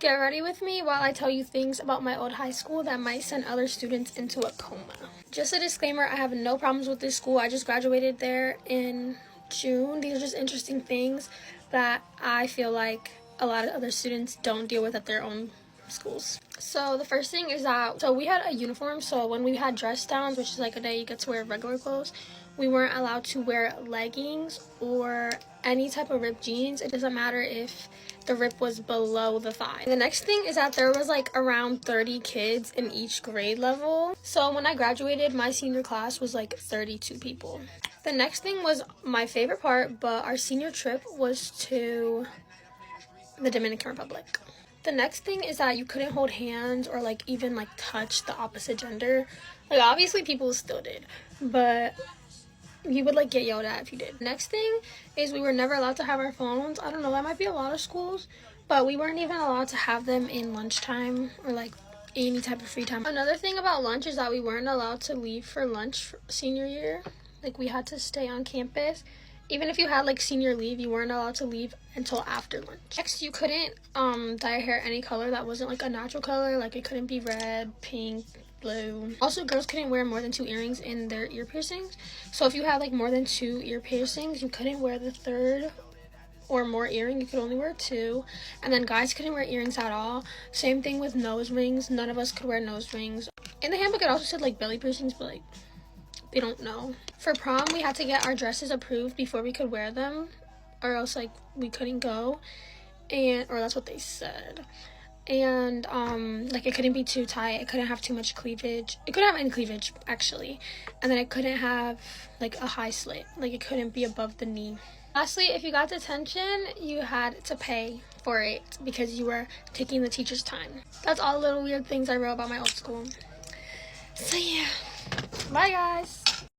Get ready with me while I tell you things about my old high school that might send other students into a coma. Just a disclaimer, I have no problems with this school. I just graduated there in June. These are just interesting things that I feel like a lot of other students don't deal with at their own schools. So the first thing is that, we had a uniform, so when we had dress downs, which is like a day you get to wear regular clothes, we weren't allowed to wear leggings or any type of ripped jeans. It doesn't matter if the rip was below the thigh. The next thing is that there was like around 30 kids in each grade level. So when I graduated, my senior class was like 32 people. The next thing was my favorite part, but our senior trip was to the Dominican Republic. The next thing is that you couldn't hold hands or like even like touch the opposite gender. Like obviously people still did, but you would like get yelled at if you did. Next thing is we were never allowed to have our phones. I don't know, that might be a lot of schools, but we weren't even allowed to have them in lunchtime or like any type of free time. Another thing about lunch is that we weren't allowed to leave for lunch for senior year. Like we had to stay on campus. Even if you had like senior leave, you weren't allowed to leave until after lunch. Next, you couldn't dye your hair any color that wasn't like a natural color. Like it couldn't be red, pink, blue. Also, girls couldn't wear more than 2 earrings in their ear piercings. So if you had like more than 2 ear piercings, you couldn't wear the third or more earring. You could only wear 2. And then guys couldn't wear earrings at all. Same thing with nose rings. None of us could wear nose rings. In the handbook, it also said like belly piercings, but like they don't know. For prom, we had to get our dresses approved before we could wear them, or else like we couldn't go, or that's what they said. And like it couldn't be too tight, it couldn't have too much cleavage, it couldn't have any cleavage actually, and then it couldn't have like a high slit, like it couldn't be above the knee. Lastly, if you got detention, you had to pay for it because you were taking the teacher's time. That's all the little weird things I wrote about my old school. So yeah, bye guys.